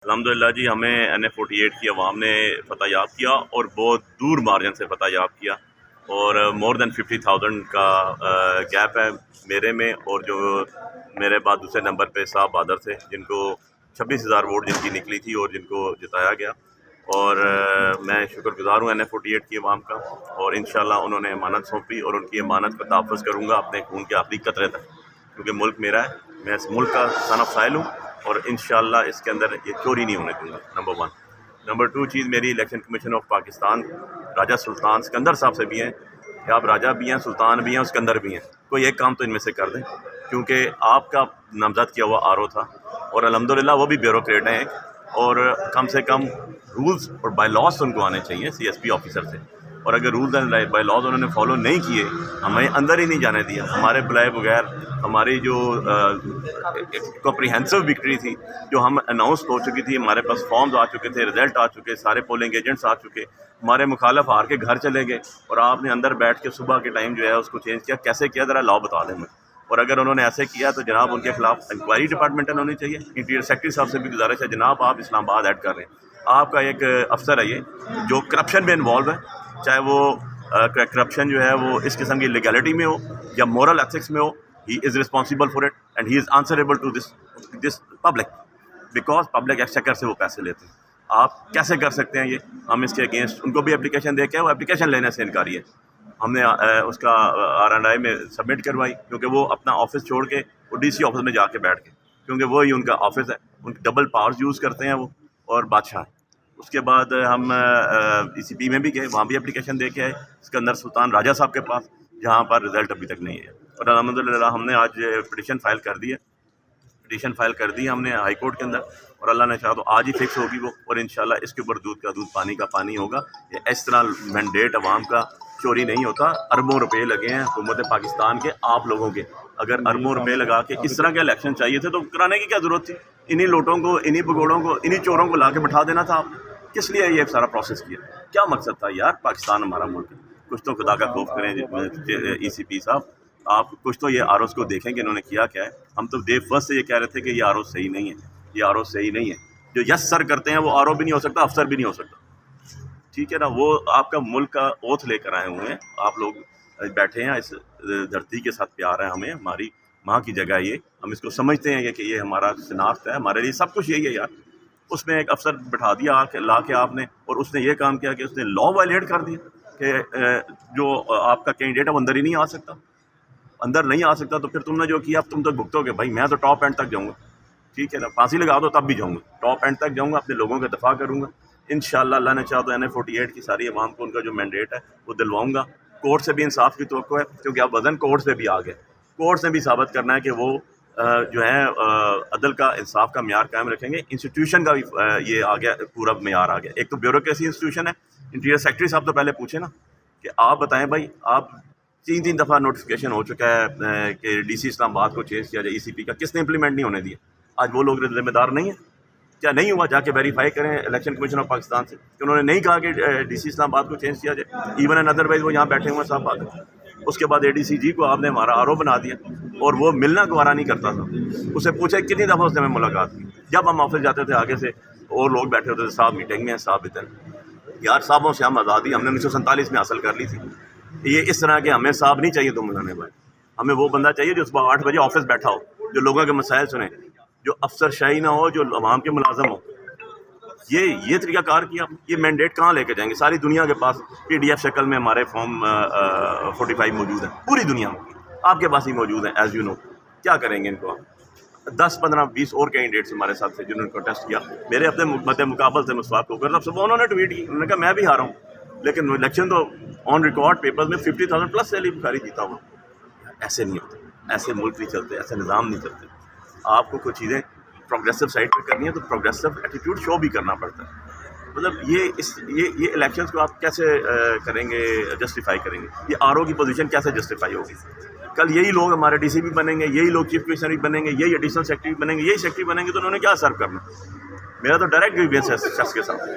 الحمدللہ جی، ہمیں NF48 کی عوام نے فتح یاب کیا اور بہت دور مارجن سے فتح یاب کیا، اور مور دین 50,000 کا گیپ ہے میرے میں، اور جو میرے بعد دوسرے نمبر پہ صاحب بہادر تھے جن کو 26,000 ووٹ جن کی نکلی تھی اور جن کو جتایا گیا، اور میں شکر گزار ہوں NF48 کی عوام کا، اور انشاءاللہ انہوں نے امانت سونپی اور ان کی امانت کا تحفظ کروں گا اپنے خون کے آخری قطرے تک، کیونکہ ملک میرا ہے، میں اس ملک کا سن آف سائل ہوں، اور انشاءاللہ اس کے اندر یہ چوری نہیں ہونے دوں گا، نمبر 1۔ نمبر 2 چیز میری الیکشن کمیشن آف پاکستان راجہ سلطان سکندر صاحب سے بھی ہیں کہ آپ راجہ بھی ہیں، سلطان بھی ہیں، سکندر بھی ہیں، کوئی ایک کام تو ان میں سے کر دیں، کیونکہ آپ کا نامزد کیا ہوا RO تھا، اور الحمدللہ وہ بھی بیوروکریٹ ہیں ایک، اور کم سے کم رولز اور بائی لاس ان کو آنے چاہیے CSP آفیسر سے، اور اگر رولز اینڈ بائی لاز انہوں نے فالو نہیں کیے، ہمیں اندر ہی نہیں جانے دیا، ہمارے بلائے بغیر ہماری جو کمپریہنسو وکٹری تھی جو ہم اناؤنس ہو چکی تھی، ہمارے پاس فارمز آ چکے تھے، رزلٹ آ چکے، سارے پولنگ ایجنٹس آ چکے، ہمارے مخالف ہار کے گھر چلے گئے، اور آپ نے اندر بیٹھ کے صبح کے ٹائم جو ہے اس کو چینج کیا، کیسے کیا ذرا لاؤ بتا دیں مجھے، اور اگر انہوں نے ایسے کیا تو جناب ان کے خلاف انکوائری ڈپارٹمنٹل ہونی چاہیے۔ انٹیریئر سیکرٹری صاحب سے بھی گزارش ہے، جناب آپ اسلام آباد ایڈ کر رہے ہیں، آپ کا ایک افسر ہے یہ جو کرپشن میں انوالو ہے، چاہے وہ کرپشن جو ہے وہ اس قسم کی لیگلٹی میں ہو یا مورل ایتھکس میں ہو، he is responsible for it and he is answerable to this public because public exchequer سے وہ پیسے لیتے ہیں۔ آپ کیسے کر سکتے ہیں یہ؟ ہم اس کے اگینسٹ ان کو بھی اپلیکیشن دے کے وہ اپلیکیشن لینے سے انکاری ہے، ہم نے اس کا RNI میں سبمٹ کروائی، کیونکہ وہ اپنا آفس چھوڑ کے وہ DC آفس میں جا کے بیٹھ کے، کیونکہ وہی ان کا آفس ہے، ان ڈبل پاورز یوز کرتے ہیں وہ، اور بادشاہ ہیں۔ اس کے بعد ہم ECP میں بھی گئے، وہاں بھی اپلیکیشن دے کے آئے سکندر سلطان راجہ صاحب کے پاس، جہاں پر رزلٹ ابھی تک نہیں ہے، اور الحمدللہ ہم نے آج پٹیشن فائل کر دی ہے ہم نے ہائی کورٹ کے اندر، اور اللہ نے چاہا تو آج ہی فکس ہوگی وہ، اور انشاءاللہ اس کے اوپر دودھ کا دودھ پانی کا پانی ہوگا۔ یہ اس طرح مینڈیٹ عوام کا چوری نہیں ہوتا، اربوں روپے لگے ہیں حکومت پاکستان کے، آپ لوگوں کے، اگر اربوں روپے لگا کے اس طرح کے الیکشن چاہیے تھے تو کرانے کی کیا ضرورت تھی؟ انہی لوٹوں کو، انہی بگوڑوں کو، انہی چوروں کو لا کے بٹھا دینا تھا آپ نے، کس لیے یہ سارا پروسیس کیا؟ کیا مقصد تھا یار؟ پاکستان ہمارا ملک ہے، کچھ تو خدا کا خوف کریں ECP صاحب، آپ کچھ تو یہ ROs کو دیکھیں کہ انہوں نے کیا کیا ہے۔ ہم تو ڈے فرسٹ سے یہ کہہ رہے تھے کہ یہ RO صحیح نہیں ہے، یہ RO صحیح نہیں ہے، جو یس سر کرتے ہیں وہ RO بھی نہیں ہو سکتا، افسر بھی نہیں ہو سکتا، ٹھیک ہے نا؟ وہ آپ کا ملک کا اوتھ لے کر آئے ہوئے ہیں، آپ لوگ بیٹھے ہیں، اس دھرتی کے ساتھ پیار ہے ہمیں، ہماری ماں کی جگہ یہ، ہم اس کو سمجھتے ہیں کہ یہ ہمارا شناخت ہے، ہمارے لیے سب کچھ یہی ہے یار۔ اس میں ایک افسر بٹھا دیا لا کے آپ نے، اور اس نے یہ کام کیا کہ اس نے لا وائلیٹ کر دیا کہ جو آپ کا کینڈیڈیٹ ہے وہ اندر ہی نہیں آ سکتا، اندر نہیں آ سکتا، تو پھر تم نے جو کیا اب تم تو بھگتو گے بھائی، میں تو ٹاپ اینڈ تک جاؤں گا، ٹھیک ہے نا؟ پھانسی لگا دو تب بھی جاؤں گا، ٹاپ اینڈ تک جاؤں گا، اپنے لوگوں کا دفاع کروں گا انشاءاللہ، اللہ نے چاہا تو NF48 کی ساری عوام کو ان کا جو مینڈیٹ ہے وہ دلواؤں گا۔ کورٹ سے بھی انصاف کی توقع ہے، کیونکہ اب وزن کورٹ سے بھی آ گئے، کورٹ نے بھی ثابت کرنا ہے کہ وہ جو ہے عدل کا، انصاف کا معیار قائم رکھیں گے، انسٹیٹیوشن کا بھی یہ آ گیا، پورا معیار آ گیا۔ ایک تو بیوروکریسی انسٹیٹیوشن ہے، انٹیریئر سیکرٹری صاحب تو پہلے پوچھیں نا کہ آپ بتائیں بھائی، آپ تین دفعہ نوٹیفیکیشن ہو چکا ہے کہ DC اسلام آباد کو چینج کیا جائے ECP کا، کس نے امپلیمنٹ نہیں ہونے دیا؟ آج وہ لوگ ذمہ دار نہیں ہیں؟ کیا نہیں ہوا؟ جا کے ویریفائی کریں الیکشن کمیشن آف پاکستان سے کہ انہوں نے نہیں کہا کہ DC اسلام آباد کو چینج کیا جائے، ایون اینڈ ادروائز وہ یہاں بیٹھے ہوئے ہیں صاحب بات ہے۔ اس کے بعد ADCG کو آپ نے ہمارا RO بنا دیا، اور وہ ملنا گوارا نہیں کرتا تھا، اسے پوچھے کتنی دفعہ اس نے ہمیں ملاقات کی، جب ہم آفس جاتے تھے آگے سے اور لوگ بیٹھے ہوتے تھے، صاحب میٹنگ میں ہیں، صاحب ادھر، یار صاحبوں سے ہم آزادی ہم نے 1947 میں حاصل کر لی تھی، یہ اس طرح کے ہمیں صاحب نہیں چاہیے، تم بلانے بھائی، ہمیں وہ بندہ چاہیے جو صبح 8 بجے آفس بیٹھا ہو، جو لوگوں کے مسائل سنے، جو افسر شاہی نہ ہو، جو عوام کے ملازم ہو۔ یہ طریقہ کار کیا، یہ مینڈیٹ کہاں لے کے جائیں گے؟ ساری دنیا کے پاس PDF شکل میں ہمارے فارم 45 موجود ہیں، پوری دنیا میں آپ کے پاس ہی موجود ہیں، ایز یو نو۔ کیا کریں گے ان کو؟ 10 15 20 اور کینڈیڈیٹس ہمارے ساتھ تھے جنہوں نے کنٹیسٹ کیا، میرے اپنے مد مقابل سے مسواک ہو کر، صبح انہوں نے ٹویٹ کی، انہوں نے کہا میں بھی ہارا ہوں، لیکن الیکشن تو آن ریکارڈ پیپر میں 50,000 پلس سے علی بخاری جیتا ہوا۔ ایسے نہیں ہوتے، ایسے ملک نہیں چلتے، ایسے نظام نہیں چلتے۔ آپ کو کچھ چیزیں پروگریسو سائڈ پہ کرنی ہے تو پروگریسو ایٹیٹیوڈ شو بھی کرنا پڑتا ہے۔ مطلب یہ الیکشنز کو آپ کیسے کریں گے، جسٹیفائی کریں گے؟ یہ RO کی پوزیشن کیسے جسٹیفائی ہوگی؟ کل یہی لوگ ہمارے DC بھی بنیں گے، یہی لوگ چیف کمشنر بھی بنیں گے، یہی ایڈیشنل سیکرٹری بنیں گے، یہی سیکرٹری بنیں گے، تو انہوں نے کیا سرو کرنا؟ میرا تو ڈائریکٹ گریوینس ہے اس شخص کے ساتھ،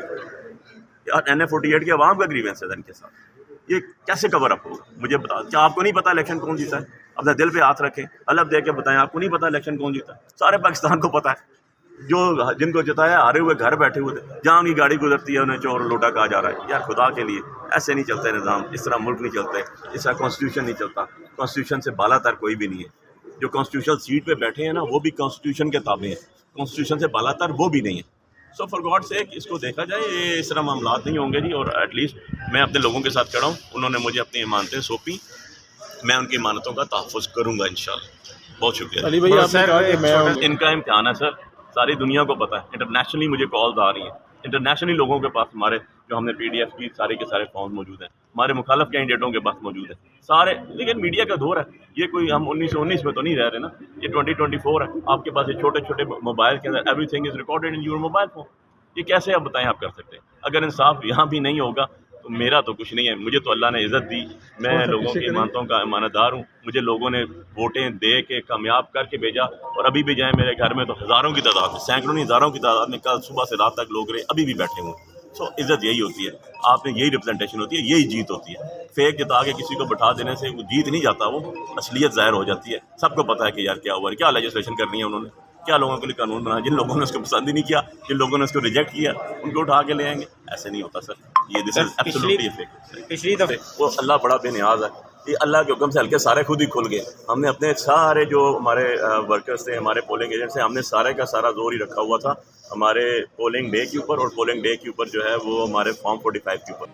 یار NF48 کی عوام کا گریوینس ہے ان کے ساتھ۔ یہ کیسے کور اپ ہوگا؟ مجھے بتا، کیا آپ کو نہیں پتا الیکشن کون جیتا ہے؟ اپنے دل پہ ہاتھ رکھیں، الگ دے کے بتائیں، آپ کو نہیں پتا الیکشن کون جیتا ہے؟ سارے پاکستان کو پتا ہے، جو جن کو جتایا ہارے ہوئے گھر بیٹھے ہوئے تھے، جہاں ان کی گاڑی گزرتی ہے انہیں چور لوٹا کہا جا رہا ہے. یار خدا کے لیے ایسے نہیں چلتا ہے نظام، اس طرح ملک نہیں چلتے، اس طرح کانسٹیٹیوشن نہیں چلتا. کانسٹیٹیوشن سے بالا تر کوئی بھی نہیں ہے. جو کانسٹیٹیوشن سیٹ پہ بیٹھے ہیں نا وہ بھی کانسٹیٹیوشن کے تابع ہیں، کانسٹیٹیوشن سے بالا تر وہ بھی نہیں ہے. سو فار گاڈ سیک اس کو دیکھا جائے، یہ اس طرح معاملات نہیں ہوں گے جی. اور ایٹ لیسٹ میں اپنے لوگوں کے ساتھ کھڑا ہوں، انہوں نے مجھے اپنی امانتیں سونپی، میں ان کی امانتوں کا تحفظ کروں گا انشاءاللہ. بہت شکریہ. علی بھائی آپ نے کہا کہ میں ان کا امتحان ہے سر، ساری دنیا کو پتہ ہے. انٹرنیشنلی مجھے کالز آ رہی ہیں، انٹرنیشنلی لوگوں کے پاس ہمارے جو ہم نے پی ڈی ایف کی سارے کے سارے فارم موجود ہیں، ہمارے مخالف کینڈیڈیٹوں کے پاس موجود ہیں سارے. لیکن میڈیا کا دور ہے، یہ کوئی ہم 1919 میں تو نہیں رہ رہے نا، یہ 2024 ہے. آپ کے پاس یہ چھوٹے چھوٹے موبائل کے اندر every thing is recorded in your mobile phone. یہ کیسے آپ بتائیں آپ کر سکتے ہیں؟ اگر انصاف یہاں بھی نہیں ہوگا تو میرا تو کچھ نہیں ہے. مجھے تو اللہ نے عزت دی، میں لوگوں کی امانتوں کا امانت دار ہوں. مجھے لوگوں نے ووٹیں دے کے کامیاب کر کے بھیجا، اور ابھی بھی جائیں میرے گھر میں تو ہزاروں کی تعداد میں، سینکڑوں نہیں ہزاروں کی تعداد میں کل صبح سے رات تک لوگ رہے، ابھی بھی بیٹھے ہوئے. سو عزت یہی ہوتی ہے، آپ نے یہی ریپرزنٹیشن ہوتی ہے، یہی جیت ہوتی ہے. فیک جتا کے کسی کو بٹھا دینے سے وہ جیت نہیں جاتا، وہ اصلیت ظاہر ہو جاتی ہے. سب کو پتہ ہے کہ یار کیا ہوا ہے، کیا لیجسلیشن کرنی ہے انہوں نے، کیا لوگوں کے لیے قانون بنایا. جن لوگوں نے اس کو پسند ہی نہیں کیا، جن لوگوں نے اس کو ریجیکٹ کیا، ان کو اٹھا کے لے آئیں گے. ایسے نہیں ہوتا سر، یہ دس از ایبسولوٹلی فیک. پچھلی دفعہ وہ اللہ بڑا بے نیاز ہے، یہ اللہ کے حکم سے ہلکے سارے خود ہی کھل گئے. ہم نے اپنے سارے جو ہمارے ورکرز تھے، ہمارے پولنگ ایجنٹس ہیں، ہم نے سارے کا سارا زور ہی رکھا ہوا تھا ہمارے پولنگ ڈے کے اوپر، اور پولنگ ڈے کے اوپر جو ہے وہ ہمارے فارم 45 کے اوپر.